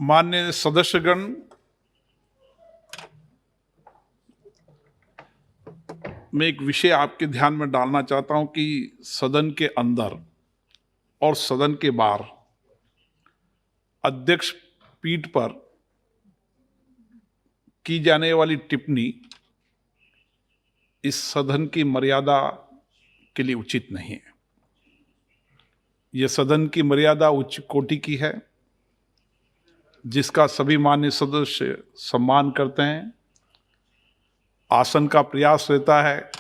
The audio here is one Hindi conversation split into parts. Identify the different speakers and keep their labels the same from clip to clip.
Speaker 1: माननीय सदस्यगण, मैं एक विषय आपके ध्यान में डालना चाहता हूं कि सदन के अंदर और सदन के बाहर अध्यक्ष पीठ पर की जाने वाली टिप्पणी इस सदन की मर्यादा के लिए उचित नहीं है। यह सदन की मर्यादा उच्च कोटि की है, जिसका सभी माननीय सदस्य सम्मान करते हैं। आसन का प्रयास रहता है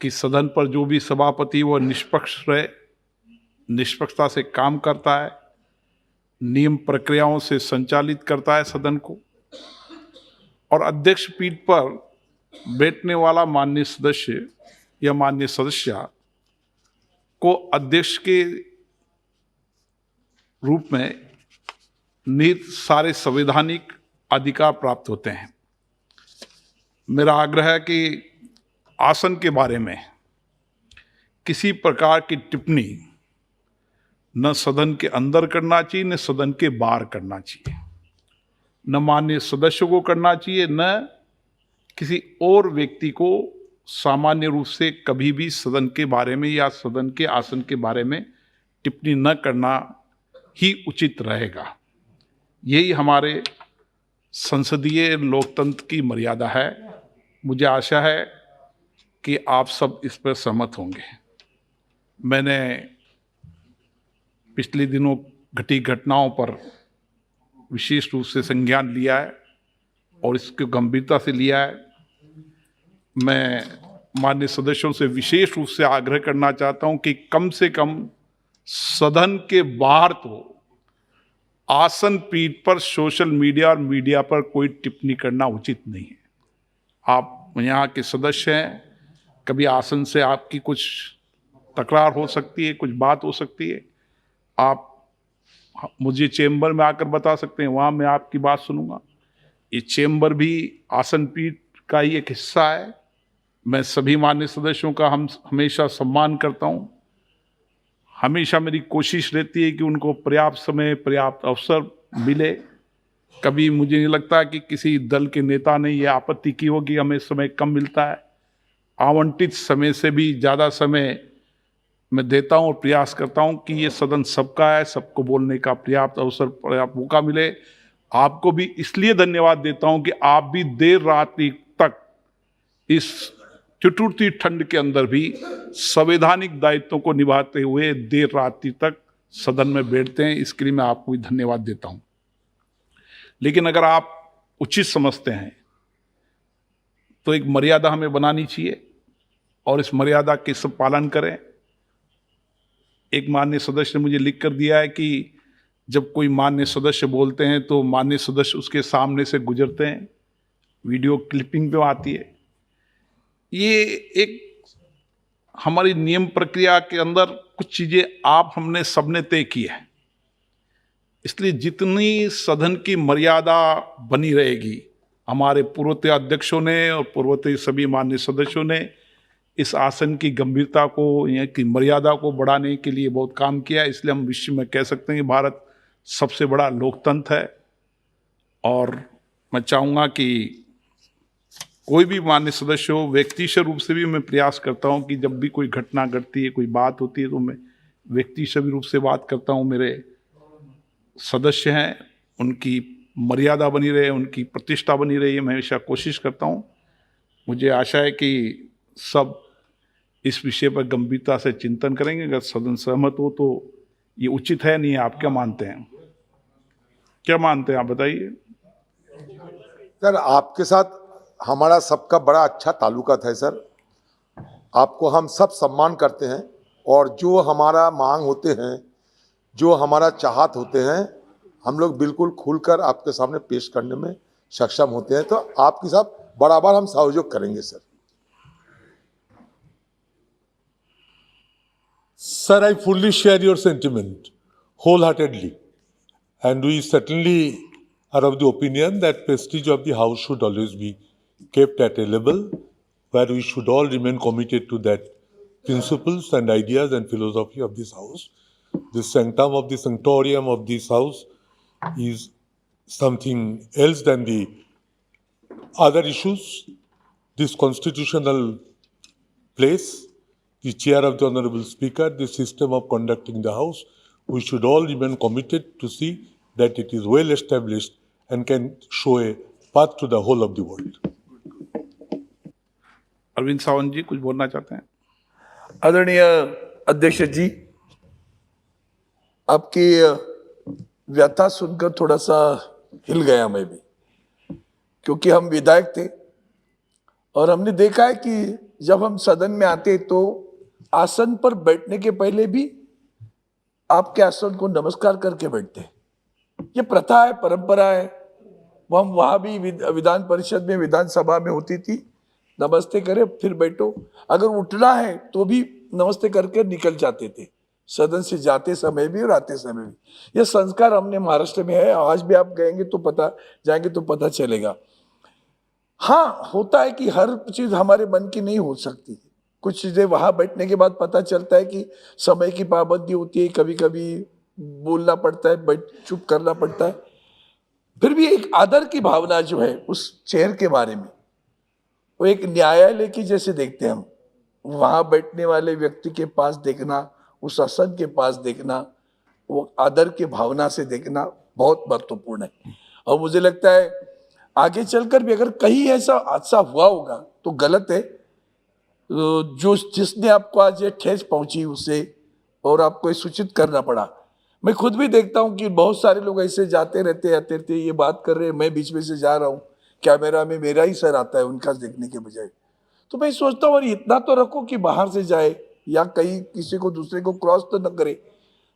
Speaker 1: कि सदन पर जो भी सभापति वो निष्पक्ष रहे, निष्पक्षता से काम करता है, नियम प्रक्रियाओं से संचालित करता है सदन को। और अध्यक्ष पीठ पर बैठने वाला माननीय सदस्य या माननीय सदस्या को अध्यक्ष के रूप में निहित सारे संवैधानिक अधिकार प्राप्त होते हैं। मेरा आग्रह है कि आसन के बारे में किसी प्रकार की टिप्पणी न सदन के अंदर करना चाहिए, न सदन के बाहर करना चाहिए, न माननीय सदस्यों को करना चाहिए, न किसी और व्यक्ति को सामान्य रूप से कभी भी सदन के बारे में या सदन के आसन के बारे में टिप्पणी न करना ही उचित रहेगा। यही हमारे संसदीय लोकतंत्र की मर्यादा है। मुझे आशा है कि आप सब इस पर सहमत होंगे। मैंने पिछले दिनों घटी घटनाओं पर विशेष रूप से संज्ञान लिया है और इसको गंभीरता से लिया है। मैं माननीय सदस्यों से विशेष रूप से आग्रह करना चाहता हूं कि कम से कम सदन के बाहर तो आसन पीठ पर सोशल मीडिया और मीडिया पर कोई टिप्पणी करना उचित नहीं है। आप यहाँ के सदस्य हैं, कभी आसन से आपकी कुछ तकरार हो सकती है, कुछ बात हो सकती है, आप मुझे चेंबर में आकर बता सकते हैं, वहाँ मैं आपकी बात सुनूंगा। ये चेंबर भी आसन पीठ का ही एक हिस्सा है। मैं सभी माननीय सदस्यों का हमेशा सम्मान करता हूँ। हमेशा मेरी कोशिश रहती है कि उनको पर्याप्त समय, पर्याप्त अवसर मिले। कभी मुझे नहीं लगता कि किसी दल के नेता ने यह आपत्ति की होगी हमें समय कम मिलता है। आवंटित समय से भी ज़्यादा समय मैं देता हूँ और प्रयास करता हूँ कि ये सदन सबका है, सबको बोलने का पर्याप्त अवसर, पर्याप्त मौका मिले। आपको भी इसलिए धन्यवाद देता हूँ कि आप भी देर रात्रि तक इस चुटुरती ठंड के अंदर भी संवैधानिक दायित्वों को निभाते हुए देर रात्रि तक सदन में बैठते हैं। इसके लिए मैं आपको भी धन्यवाद देता हूँ। लेकिन अगर आप उचित समझते हैं तो एक मर्यादा हमें बनानी चाहिए और इस मर्यादा के सब पालन करें। एक माननीय सदस्य ने मुझे लिख कर दिया है कि जब कोई माननीय सदस्य बोलते हैं तो माननीय सदस्य उसके सामने से गुजरते हैं, वीडियो क्लिपिंग पे आती है। ये एक हमारी नियम प्रक्रिया के अंदर कुछ चीजें आप हमने सबने तय की है। इसलिए जितनी सदन की मर्यादा बनी रहेगी, हमारे पूर्ववर्ती अध्यक्षों ने और पूर्ववर्ती सभी माननीय सदस्यों ने इस आसन की गंभीरता को, यहाँ की मर्यादा को बढ़ाने के लिए बहुत काम किया। इसलिए हम विश्व में कह सकते हैं कि भारत सबसे बड़ा लोकतंत्र है। और मैं चाहूँगा कि कोई भी माननीय सदस्य हो, व्यक्तिगत रूप से भी मैं प्रयास करता हूँ कि जब भी कोई घटना घटती है, कोई बात होती है, तो मैं व्यक्तिगत रूप से बात करता हूँ। मेरे सदस्य हैं, उनकी मर्यादा बनी रहे, उनकी प्रतिष्ठा बनी रही है, मैं हमेशा कोशिश करता हूँ। मुझे आशा है कि सब इस विषय पर गंभीरता से चिंतन करेंगे। अगर सदन सहमत हो तो ये उचित है, नहीं है? आप क्या मानते हैं? क्या मानते हैं आप बताइए।
Speaker 2: सर, आपके साथ हमारा सबका बड़ा अच्छा ताल्लुकात है सर। आपको हम सब सम्मान करते हैं और जो हमारा मांग होते हैं, जो हमारा चाहत होते हैं, हम लोग बिल्कुल खुलकर आपके सामने पेश करने में सक्षम होते हैं। तो आपके साथ बराबर हम सहयोग करेंगे sir.
Speaker 3: Sir, I fully share your sentiment wholeheartedly, and we certainly are of the opinion that prestige of the house should always be kept at a level where we should all remain committed to that principles and ideas and philosophy of this house. The sanctum of the sanctorium of this house is something else than the other issues. This constitutional place, the chair of the Honorable Speaker, the system of conducting the House, we should all remain committed to see that it is well established and can show a path to the whole of the world.
Speaker 1: Arvind Sawant ji कुछ बोलना चाहते हैं?
Speaker 4: आदरणीय अध्यक्ष जी, आपकी व्यथा सुनकर थोड़ा सा हिल गया मैं भी, क्योंकि हम विधायक थे और हमने देखा है कि जब हम सदन में आते तो आसन पर बैठने के पहले भी आपके आसन को नमस्कार करके बैठते। ये प्रथा है, परंपरा है। वो हम वहां भी विधान परिषद में, विधानसभा में होती थी, नमस्ते करे फिर बैठो। अगर उठना है तो भी नमस्ते करके निकल जाते थे, सदन से जाते समय भी और आते समय भी। ये संस्कार हमने महाराष्ट्र में है। आज भी आप जाएंगे तो पता चलेगा। हाँ, होता है कि हर चीज हमारे मन की नहीं हो सकती। कुछ चीजें वहां बैठने के बाद पता चलता है कि समय की पाबंदी होती है, कभी कभी बोलना पड़ता है, चुप करना पड़ता है। फिर भी एक आदर की भावना जो है उस चेयर के बारे में, वो एक न्यायालय की जैसे देखते हैं हम। वहां बैठने वाले व्यक्ति के पास देखना, उस आसन के पास देखना, वो आदर की भावना से देखना बहुत महत्वपूर्ण है। और मुझे लगता है आगे चलकर भी अगर कहीं ऐसा हादसा हुआ होगा तो गलत है। जो जिसने आपको आज ये ठेस पहुंची उसे और आपको सूचित करना पड़ा। मैं खुद भी देखता हूं कि बहुत सारे लोग ऐसे जाते रहते आते रहते, ये बात कर रहे हैं, मैं बीच में से जा रहा हूं, कैमरा में मेरा ही सर आता है उनका देखने के बजाय। तो मैं सोचता हूँ और इतना तो रखो कि बाहर से जाए या कहीं किसी को दूसरे को क्रॉस तो न करे।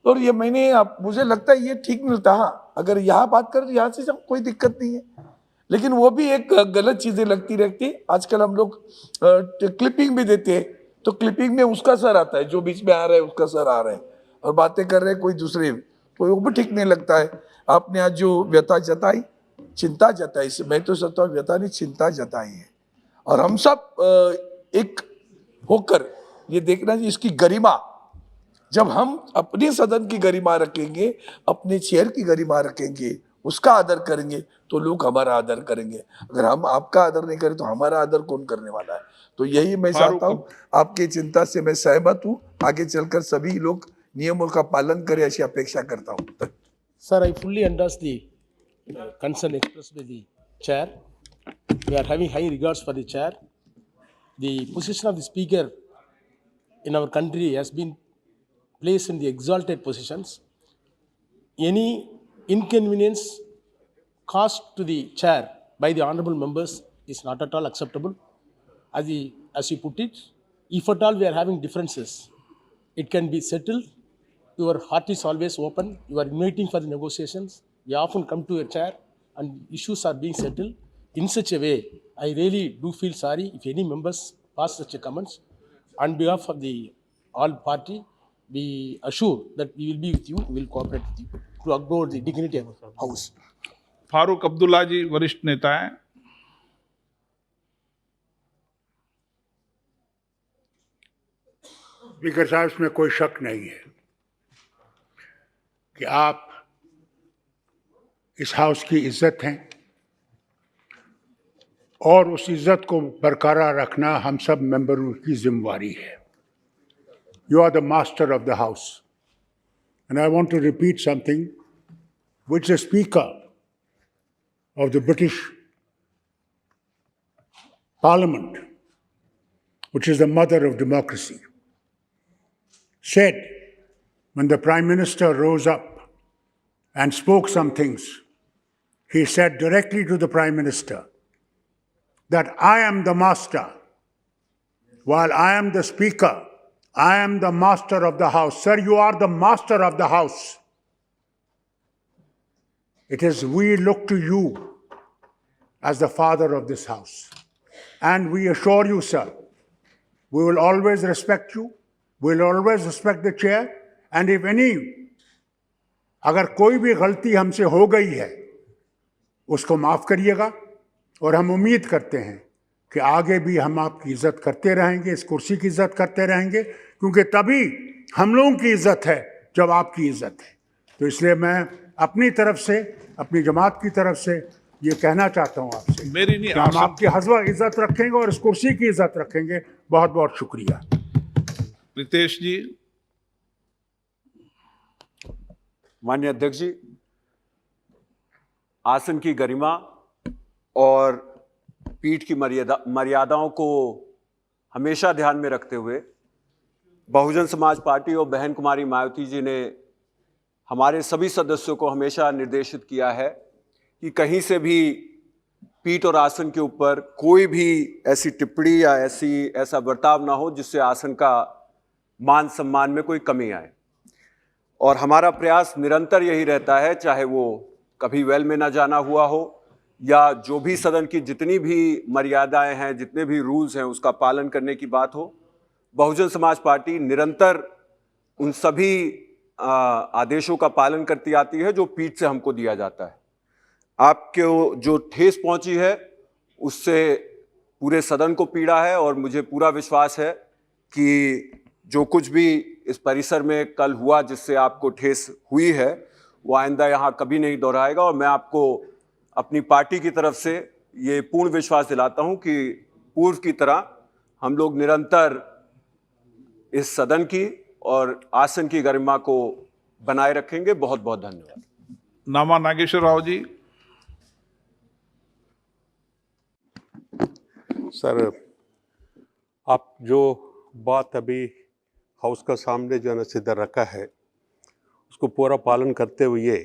Speaker 4: और ये मुझे लगता है ये ठीक नहीं होता। हाँ, अगर यहाँ बात करें तो यहाँ से कोई दिक्कत नहीं है, लेकिन वो भी एक गलत चीजें लगती रहती। आजकल हम लोग क्लिपिंग भी देते हैं, तो क्लिपिंग में उसका सर आता है, जो बीच में आ रहा है उसका सर आ रहा है और बातें कर रहे हैं कोई दूसरे, तो वो भी ठीक नहीं लगता है। आपने आज जो व्यथा जताई, चिंता जताई, मैं तो सोचता हूँ व्यथा नहीं चिंता जताई है। और हम सब एक होकर ये देखना चाहिए इसकी गरिमा। जब हम अपने सदन की गरिमा रखेंगे, अपने चेयर की गरिमा रखेंगे, उसका आदर करेंगे, तो लोग हमारा आदर करेंगे। अगर हम आपका आदर नहीं करें तो हमारा आदर कौन करने वाला है? तो यही मैं चाहता हूँ। आपकी चिंता से मैं सहमत हूँ। आगे चलकर सभी लोग नियमों का पालन करें, ऐसी अपेक्षा करता हूँ।
Speaker 5: Sir, I fully understand the concern expressed by the chair. We are having high regards for the chair. The position of the speaker in our country has been placed in the exalted positions. Any inconvenience caused to the chair by the honorable members is not at all acceptable. As you put it, if at all we are having differences, it can be settled. Your heart is always open. You are inviting for the negotiations. We often come to your chair and issues are being settled in such a way. I really do feel sorry if any members pass such a comments. On behalf of the all party, we assure that we will be with you, we will cooperate with you to uphold the dignity of our house.
Speaker 1: Farooq Abdullah जी वरिष्ठ नेता हैं।
Speaker 6: स्पीकर साहब, इसमें कोई शक नहीं है कि आप इस हाउस की इज्जत हैं और उस इज्जत को बरकरार रखना हम सब मेंबरों की जिम्मेवारी है। You are the master of the house. And I want to repeat something which the Speaker of the British Parliament, which is the mother of democracy, said when the Prime Minister rose up and spoke some things. He said directly to the Prime Minister that I am the master, while I am the Speaker. I am the master of the house. Sir, you are the master of the house. It is we look to you as the father of this house. And we assure you, sir, we will always respect you. We will always respect the chair. And if any, अगर कोई भी गलती हमसे हो गई है, उसको माफ करिएगा। और हम उम्मीद करते हैं कि आगे भी हम आपकी इज्जत करते रहेंगे, इस कुर्सी की इज्जत करते रहेंगे, क्योंकि तभी हम लोगों की इज्जत है जब आपकी इज्जत है। तो इसलिए मैं अपनी तरफ से, अपनी जमात की तरफ से ये कहना चाहता हूँ आपसे
Speaker 1: मेरी नहीं,
Speaker 6: कि हम
Speaker 1: आसन-
Speaker 6: आपकी हज़वा इज्जत रखेंगे और इस कुर्सी की इज्जत रखेंगे। बहुत बहुत शुक्रिया।
Speaker 1: रितेश जी।
Speaker 7: माननीय अध्यक्ष जी, आसन की गरिमा और पीठ की मर्यादाओं को हमेशा ध्यान में रखते हुए बहुजन समाज पार्टी और बहन कुमारी मायावती जी ने हमारे सभी सदस्यों को हमेशा निर्देशित किया है कि कहीं से भी पीठ और आसन के ऊपर कोई भी ऐसी टिप्पणी या ऐसा बर्ताव ना हो जिससे आसन का मान सम्मान में कोई कमी आए। और हमारा प्रयास निरंतर यही रहता है, चाहे वो कभी वेल में ना जाना हुआ हो या जो भी सदन की जितनी भी मर्यादाएं हैं, जितने भी रूल्स हैं, उसका पालन करने की बात हो, बहुजन समाज पार्टी निरंतर उन सभी आदेशों का पालन करती आती है जो पीठ से हमको दिया जाता है। आपके जो ठेस पहुंची है उससे पूरे सदन को पीड़ा है और मुझे पूरा विश्वास है कि जो कुछ भी इस परिसर में कल हुआ जिससे आपको ठेस हुई है वो आइंदा यहाँ कभी नहीं दोहराएगा। और मैं आपको अपनी पार्टी की तरफ से ये पूर्ण विश्वास दिलाता हूँ कि पूर्व की तरह हम लोग निरंतर इस सदन की और आसन की गरिमा को बनाए रखेंगे। बहुत बहुत धन्यवाद।
Speaker 1: नामा नागेश्वर राव जी।
Speaker 8: सर, आप जो बात अभी हाउस का सामने जो है ना सीधा रखा है उसको पूरा पालन करते हुए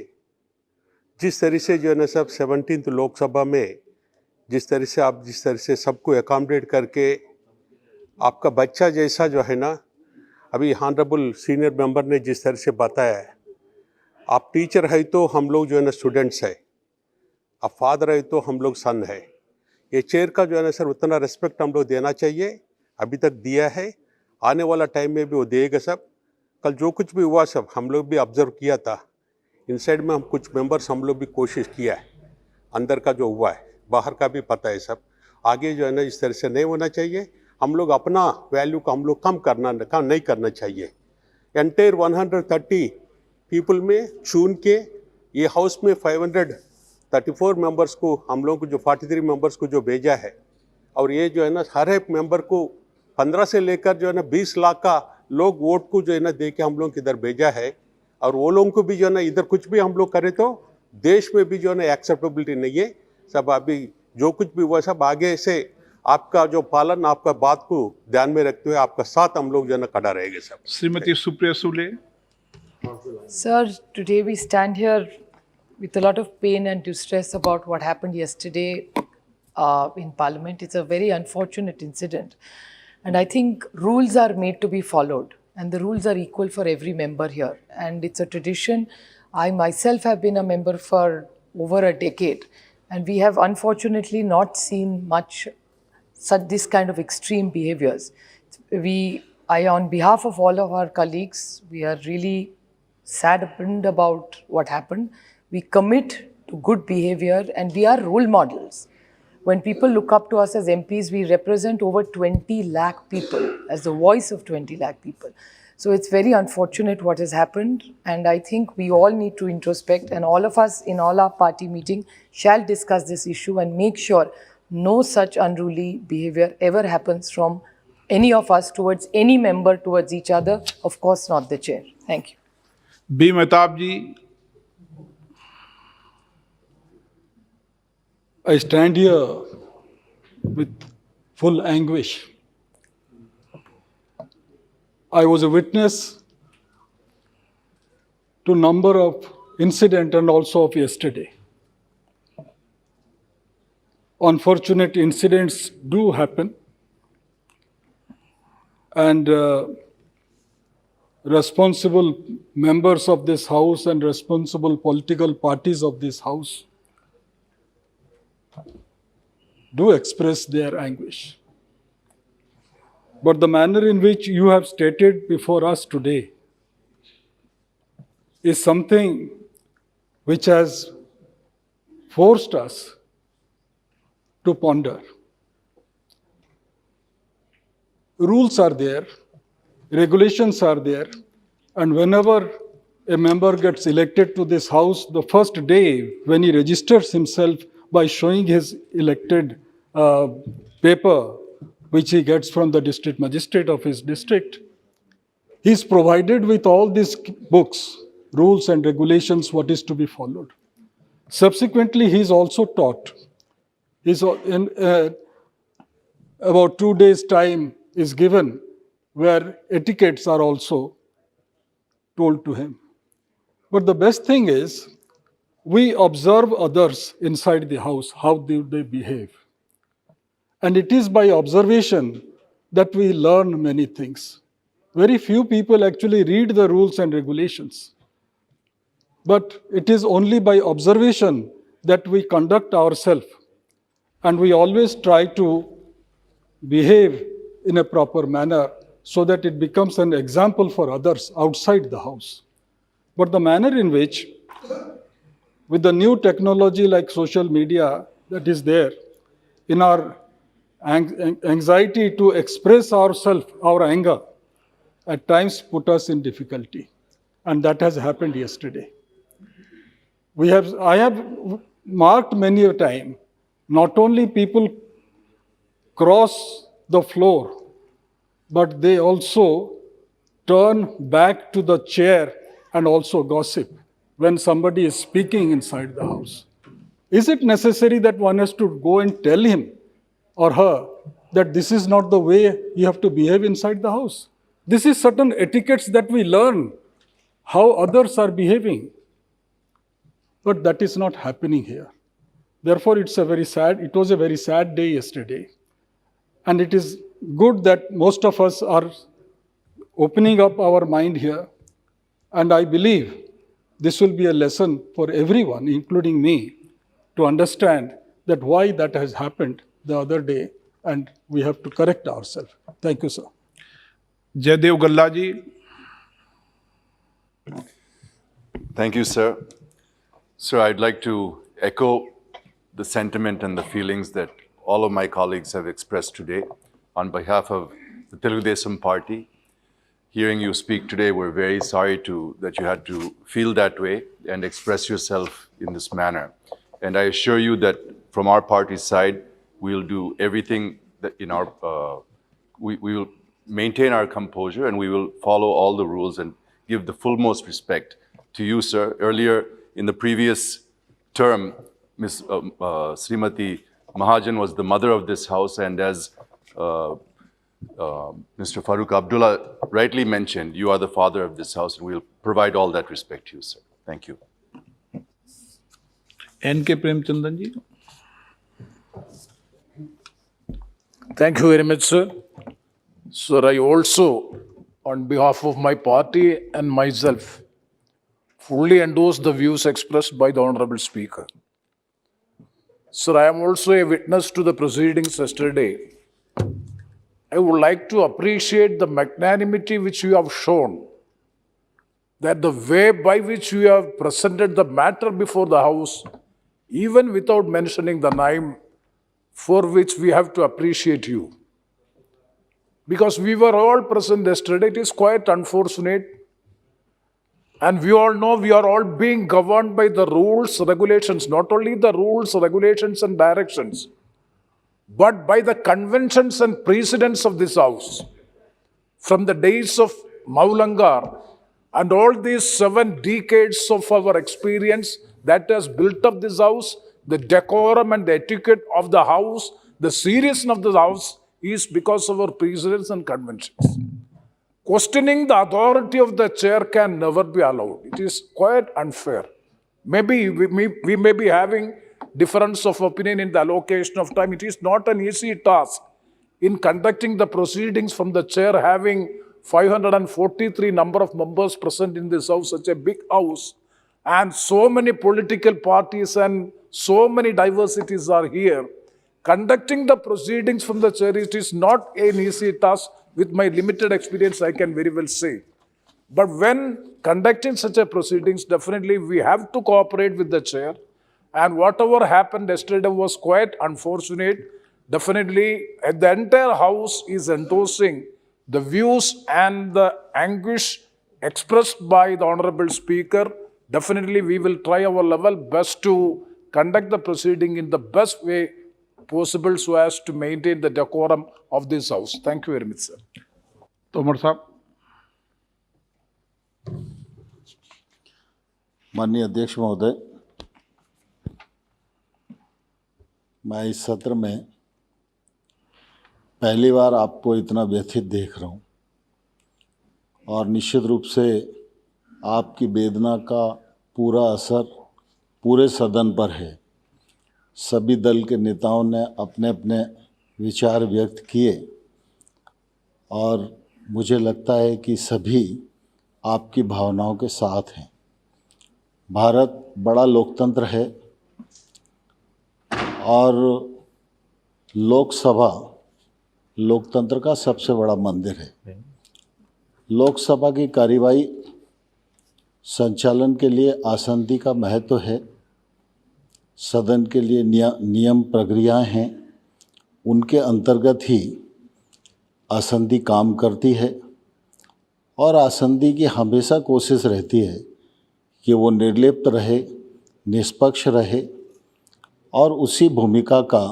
Speaker 8: जिस तरह से जो है ना सब 17th लोकसभा में जिस तरह से सबको अकोमोडेट करके आपका बच्चा जैसा जो है ना, अभी हॉनरेबल सीनियर मेंबर ने जिस तरह से बताया है, आप टीचर है तो हम लोग जो है ना स्टूडेंट्स है, आप फादर है तो हम लोग सन है। ये चेयर का जो है ना सर उतना रिस्पेक्ट हम लोग देना चाहिए, अभी तक दिया है, आने वाला टाइम में भी वो देगा। सब कल जो कुछ भी हुआ सब हम लोग भी ऑब्जर्व किया था, इनसाइड में हम कुछ मेंबर्स हम लोग भी कोशिश किया है, अंदर का जो हुआ है बाहर का भी पता है सब। आगे जो है ना इस तरह से नहीं होना चाहिए, हम लोग अपना वैल्यू को हम लोग कम नहीं करना चाहिए। एंटायर 130 पीपल में चुन के ये हाउस में 534 मेंबर्स को हम लोग को जो 43 मेंबर्स को जो भेजा है, और ये जो है ना हर एक मेंबर को 15 से लेकर जो है ना 20 लाख का लोग वोट को जो है ना दे के हम लोग इधर भेजा है। और वो लोगों को भी जो है ना इधर कुछ भी हम लोग करें तो देश में भी जो है ना एक्सेप्टेबिलिटी नहीं है। सब अभी जो कुछ भी हुआ सब आगे से आपका जो पालन, आपका बात को ध्यान में रखते हुए आपका साथ हम लोग जो है ना खड़ा रहेंगे सब।
Speaker 1: Shrimati Supriya Sule.
Speaker 9: Sir, today we stand here with a lot of pain and distress about what happened yesterday in Parliament. It's a very unfortunate incident. And I think rules are made to be followed, and the rules are equal for every member here. And it's a tradition. I myself have been a member for over a decade, and we have unfortunately not seen much this kind of extreme behaviors. On behalf of all of our colleagues, we are really saddened about what happened. We commit to good behavior and we are role models. When people look up to us as MPs, we represent over 20 lakh people, as the voice of 20 lakh people. So it's very unfortunate what has happened, and I think we all need to introspect, and all of us in all our party meeting shall discuss this issue and make sure no such unruly behavior ever happens from any of us towards any member, towards each other, of course not the chair. Thank you.
Speaker 1: B Mahtab ji.
Speaker 10: I stand here with full anguish. I was a witness to number of incident and also of yesterday. Unfortunate incidents do happen, and responsible members of this house and responsible political parties of this house do express their anguish. But the manner in which you have stated before us today is something which has forced us to ponder. Rules are there, regulations are there, and whenever a member gets elected to this house, the first day when he registers himself by showing his elected paper, which he gets from the district magistrate of his district, he is provided with all these books, rules and regulations, what is to be followed. Subsequently, he is also taught. In about 2 days' time is given where etiquettes are also told to him. But the best thing is, we observe others inside the house, how do they behave. And it is by observation that we learn many things. Very few people actually read the rules and regulations. But it is only by observation that we conduct ourselves. And we always try to behave in a proper manner so that it becomes an example for others outside the house. But the manner in which, with the new technology like social media that is there, in our anxiety to express ourselves, our anger, at times put us in difficulty. And that has happened yesterday. I have marked many a time, not only people cross the floor, but they also turn back to the chair and also gossip when somebody is speaking inside the house. Is it necessary that one has to go and tell him or her that this is not the way you have to behave inside the house? This is certain etiquettes that we learn, how others are behaving. But that is not happening here. Therefore, it was a very sad day yesterday. And it is good that most of us are opening up our mind here. And I believe this will be a lesson for everyone, including me, to understand that why that has happened the other day, and we have to correct ourselves. Thank you, sir.
Speaker 1: Jayadev Galla ji.
Speaker 11: Thank you, sir. Sir, I'd like to echo the sentiment and the feelings that all of my colleagues have expressed today on behalf of the Telugu Desam Party. Hearing you speak today, we're very sorry that you had to feel that way and express yourself in this manner. And I assure you that from our party's side, we'll do everything that we will maintain our composure, and we will follow all the rules and give the fullmost respect to you, sir. Earlier, in the previous term, Ms. Srimati Mahajan was the mother of this house, and as Mr. Farooq Abdullah rightly mentioned, you are the father of this house, and we'll provide all that respect to you, sir. Thank you.
Speaker 1: N.K. Premchandan ji.
Speaker 4: Thank you very much, sir. Sir, I also, on behalf of my party and myself, fully endorse the views expressed by the Honorable Speaker. Sir, I am also a witness to the proceedings yesterday. I would like to appreciate the magnanimity which you have shown, that the way by which you have presented the matter before the House, even without mentioning the name, for which we have to appreciate you. Because we were all present yesterday, it is quite unfortunate. And we all know we are all being governed by the rules, regulations, not only the rules, regulations and directions, but by the conventions and precedents of this House. From the days of Maulangar and all these 7 decades of our experience that has built up this House, the decorum and the etiquette of the House, the seriousness of the House is because of our precedents and conventions. Questioning the authority of the chair can never be allowed. It is quite unfair. Maybe we may be having difference of opinion in the allocation of time. It is not an easy task in conducting the proceedings from the chair having 543 number of members present in this House, such a big House, and so many political parties and so many diversities are here. Conducting the proceedings from the chair, it is not an easy task. With my limited experience, I can very well say. But when conducting such a proceedings, definitely we have to cooperate with the chair. And whatever happened yesterday was quite unfortunate. Definitely, the entire House is endorsing the views and the anguish
Speaker 12: expressed by the Honorable Speaker. Definitely, we will try our level best to conduct the proceeding in the best way possible so as to maintain the decorum of this House. Thank you very much, sir.
Speaker 1: Tomar साहब।
Speaker 13: माननीय अध्यक्ष महोदय, मैं इस सत्र में पहली बार आपको इतना व्यथित देख रहा हूँ और निश्चित रूप से आपकी वेदना का पूरा असर पूरे सदन पर है। सभी दल के नेताओं ने अपने अपने विचार व्यक्त किए और मुझे लगता है कि सभी आपकी भावनाओं के साथ हैं। भारत बड़ा लोकतंत्र है और लोकसभा लोकतंत्र का सबसे बड़ा मंदिर है। लोकसभा की कार्यवाही संचालन के लिए आसंदी का महत्व है। सदन के लिए नियम प्रक्रियाएं हैं, उनके अंतर्गत ही आसंदी काम करती है और आसंदी की हमेशा कोशिश रहती है कि वो निर्लिप्त रहे, निष्पक्ष रहे और उसी भूमिका का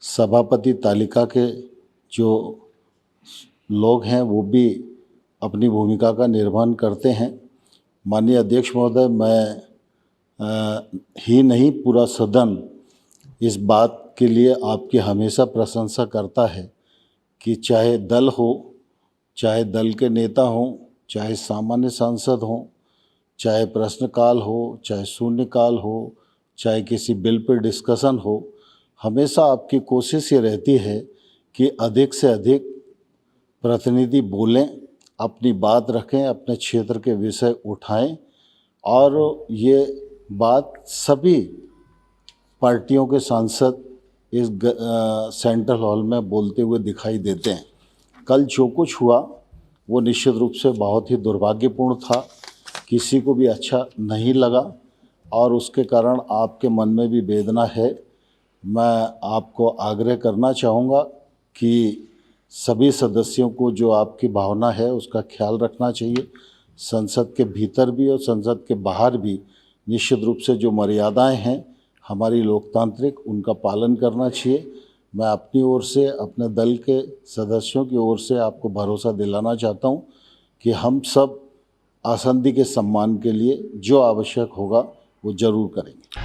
Speaker 13: सभापति तालिका के जो लोग हैं वो भी अपनी भूमिका का निर्वहन करते हैं। माननीय अध्यक्ष महोदय, मैं ही नहीं पूरा सदन इस बात के लिए आपकी हमेशा प्रशंसा करता है कि चाहे दल हो, चाहे दल के नेता हों, चाहे सामान्य सांसद हों, चाहे प्रश्नकाल हो, चाहे शून्यकाल हो, चाहे किसी बिल पर डिस्कशन हो, हमेशा आपकी कोशिश ये रहती है कि अधिक से अधिक प्रतिनिधि बोलें, अपनी बात रखें, अपने क्षेत्र के विषय उठाएं और ये बात सभी पार्टियों के सांसद इस सेंट्रल हॉल में बोलते हुए दिखाई देते हैं। कल जो कुछ हुआ वो निश्चित रूप से बहुत ही दुर्भाग्यपूर्ण था, किसी को भी अच्छा नहीं लगा और उसके कारण आपके मन में भी वेदना है। मैं आपको आग्रह करना चाहूँगा कि सभी सदस्यों को जो आपकी भावना है उसका ख्याल रखना चाहिए। संसद के भीतर भी और संसद के बाहर भी निश्चित रूप से जो मर्यादाएं हैं हमारी लोकतांत्रिक, उनका पालन करना चाहिए। मैं अपनी ओर से, अपने दल के सदस्यों की ओर से आपको भरोसा दिलाना चाहता हूं कि हम सब आसंदी के सम्मान के लिए जो आवश्यक होगा वो जरूर करेंगे।